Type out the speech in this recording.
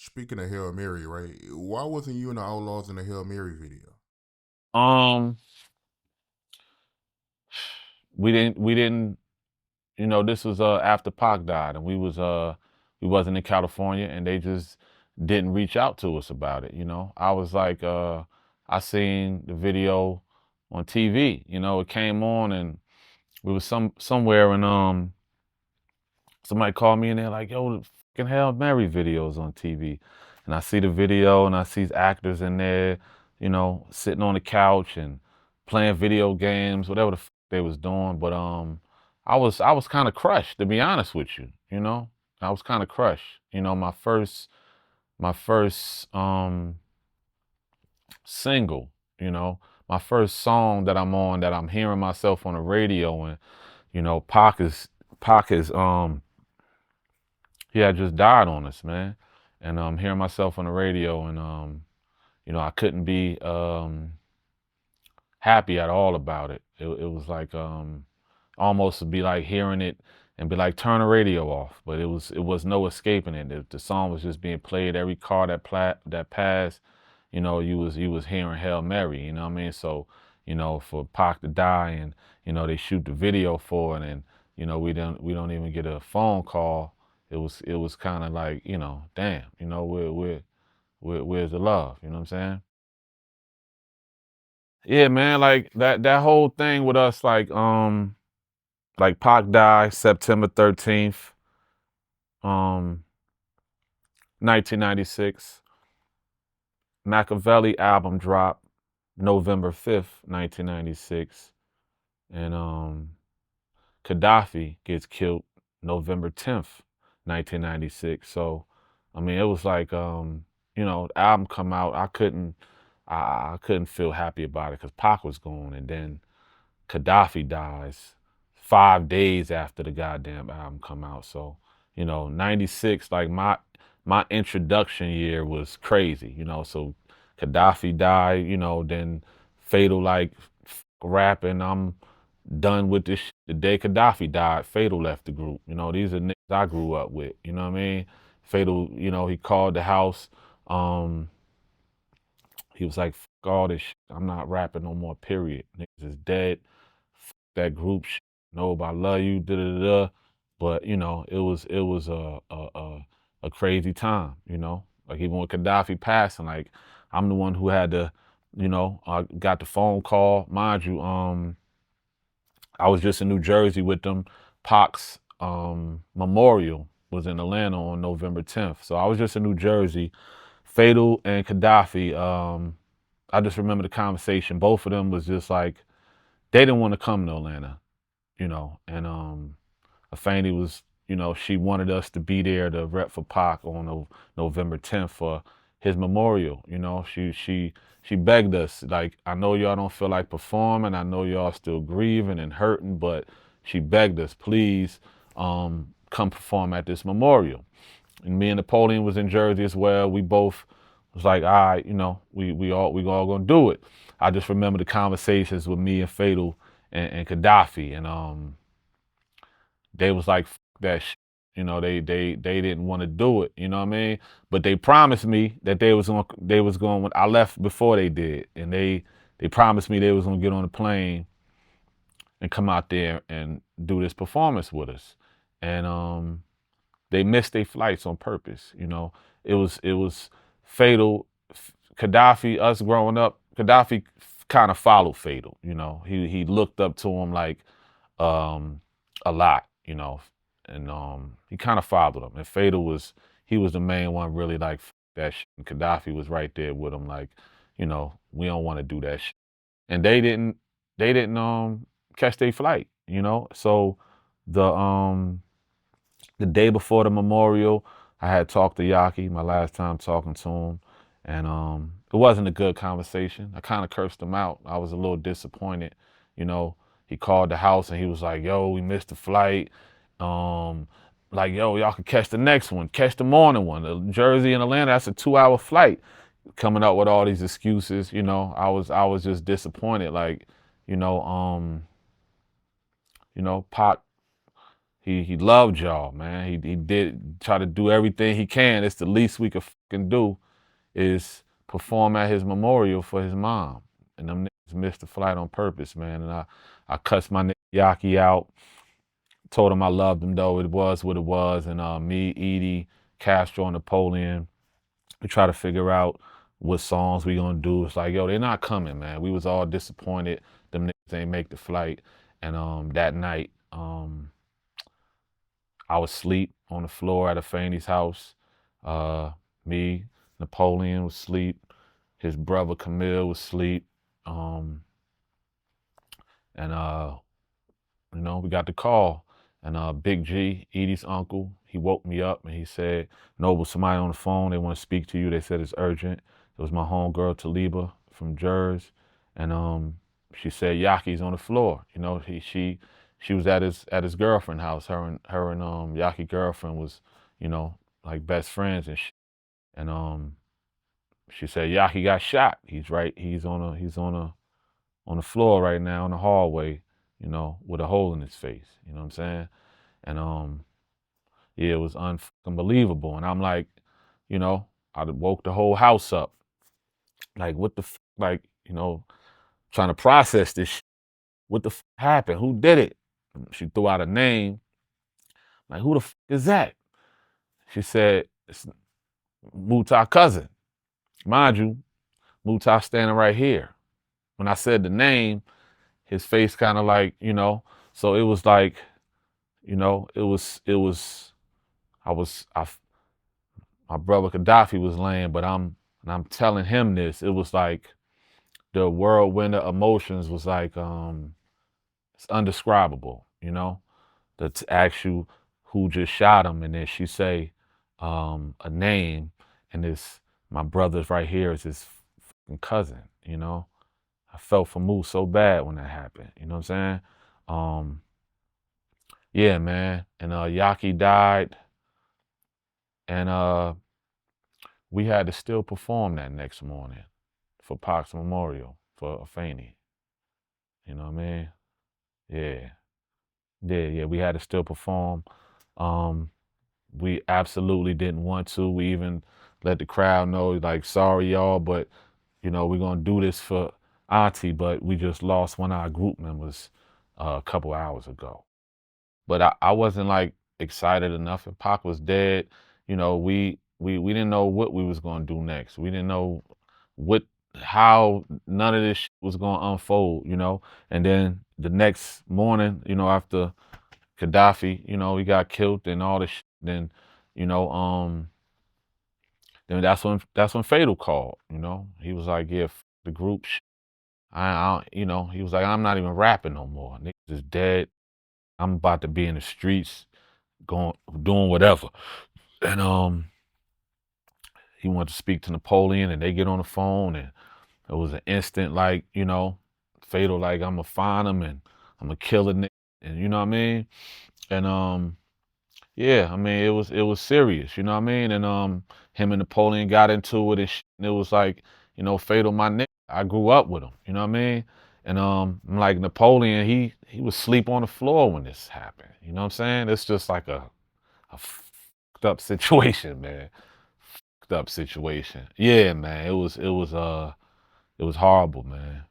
Speaking of Hail Mary, right? Why wasn't you and the Outlaws in the Hail Mary video? Um, we didn't, this was after Pac died and we wasn't in California and they just didn't reach out to us about it. I was like I seen the video on TV, it came on and we was somewhere and somebody called me and they're like, yo, the fucking Hail Mary videos on TV. And I see the video and I see actors in there, sitting on the couch and playing video games, whatever the fuck they was doing. But I was kind of crushed, to be honest with you. I was kind of crushed. My first single, you know, my first song that I'm on that I'm hearing myself on the radio and, Pac is he had just died on us, man. And hearing myself on the radio and I couldn't be happy at all about it. It was like almost to be like hearing it and be like turn the radio off, but it was no escaping it. The song was just being played every car that passed. You was hearing Hail Mary. You know what I mean? So for Pac to die and they shoot the video for it and we don't even get a phone call. It was kind of like damn. Where's the love? You know what I'm saying? Yeah, man, like that whole thing with us, like Pac died September 13th, um, 1996. Machiavelli album dropped November 5th, 1996, and Gaddafi gets killed November 10th, 1996. So, I mean, it was like the album come out, I couldn't feel happy about it because Pac was gone, and then Gaddafi dies 5 days after the goddamn album come out. So, 96, like my introduction year was crazy, so Gaddafi died, then Fatal like rapping, I'm done with this shit. The day Gaddafi died, Fatal left the group. These are niggas I grew up with, you know what I mean? Fatal, he called the house. Um, he was like, fuck all this shit. I'm not rapping no more, period. Niggas is dead. Fuck that group shit. No, I love you, da da da. But, it was a crazy time. Like even with Gaddafi passing, like I'm the one who had to, got the phone call. Mind you, I was just in New Jersey with them. Pac's memorial was in Atlanta on November 10th. So I was just in New Jersey. Fatal and Gaddafi, I just remember the conversation. Both of them was just like they didn't want to come to Atlanta, and Afeni was, she wanted us to be there to rep for Pac on November 10th for his memorial. She begged us, like, I know y'all don't feel like performing, I know y'all still grieving and hurting, but she begged us, please come perform at this memorial. And me and Napoleon was in Jersey as well. We both was like, all right, we all gonna do it. I just remember the conversations with me and Fatal and Gaddafi, and they was like, "F that shit." They didn't want to do it. You know what I mean? But they promised me that they was going. When I left before they did, and they promised me they was gonna get on the plane and come out there and do this performance with us. And they missed their flights on purpose. It was Fatal, Gaddafi. Us growing up, Gaddafi kind of followed Fatal. He looked up to him like um, a lot. And he kind of followed him. And Fatal he was the main one really like that shit. And Gaddafi was right there with him like, we don't want to do that shit. And they didn't catch their flight. So the day before the memorial, I had talked to Yaki, my last time talking to him, and it wasn't a good conversation. I kind of cursed him out. I was a little disappointed. You know, he called the house and he was like, "Yo, we missed the flight. Um, like, yo, y'all can catch the next one, catch the morning one. The Jersey and Atlanta, that's a 2 hour flight." Coming up with all these excuses, I was just disappointed. Like, Pac he loved y'all, man. He did try to do everything he can. It's the least we could fucking do is perform at his memorial for his mom. And them niggas missed the flight on purpose, man. And I cussed my nigga Yaki out, told him I loved him though. It was what it was. And me, Edie, Castro, and Napoleon, we try to figure out what songs we gonna do. It's like, yo, they're not coming, man. We was all disappointed. Them niggas ain't make the flight. And that night, I was asleep on the floor at Afani's house. Me, Napoleon was asleep. His brother Camille was asleep. And we got the call. And Big G, Edie's uncle, he woke me up and he said, Noble, somebody on the phone, they want to speak to you. They said it's urgent. It was my homegirl Taliba from Jersey. And she said Yaki's on the floor. You know, she was at his girlfriend's house. Her and Yaki girlfriend was, like best friends and shit. And she said Yaki got shot. He's on the floor right now in the hallway, with a hole in his face. You know what I'm saying? And yeah, it was unbelievable. And I'm like, I woke the whole house up. Like, what the like, trying to process this shit. What the happened? Who did it? She threw out a name. Like, who the is that? She said, it's Mutah's cousin. Mind you, Mutah standing right here. When I said the name, his face kind of like, so it was like, my brother Kadafi was laying, but I'm telling him this. It was like the whirlwind of emotions was like, it's undescribable, to ask you who just shot him. And then she say, a name, and my brother's right here is his fucking cousin, I felt for Moose so bad when that happened. You know what I'm saying? Yeah, man. And Yaki died, and we had to still perform that next morning for Pac's memorial for Afani. You know what I mean? Yeah. Yeah. We had to still perform. We absolutely didn't want to. We even let the crowd know, like, sorry y'all, but we're gonna do this for Auntie, but we just lost one of our group members a couple hours ago. But I wasn't like excited enough. If Pac was dead, we didn't know what we was gonna do next. We didn't know how none of this shit was gonna unfold, And then the next morning, after Gaddafi, he got killed and all this shit, then, then that's when Fatal called, He was like, yeah, the group shit. He was like, I'm not even rapping no more. Niggas is dead. I'm about to be in the streets, doing whatever. And he wanted to speak to Napoleon, and they get on the phone, and it was an instant, like, Fatal, like, I'm gonna find him and I'm gonna kill a nigga, and you know what I mean? And yeah, I mean, it was serious, you know what I mean? And him and Napoleon got into it, and it was like, Fatal, my nigga. I grew up with him, you know what I mean? And like Napoleon, he was asleep on the floor when this happened. You know what I'm saying? It's just like a fucked up situation, man. Fucked up situation. Yeah, man. It was horrible, man,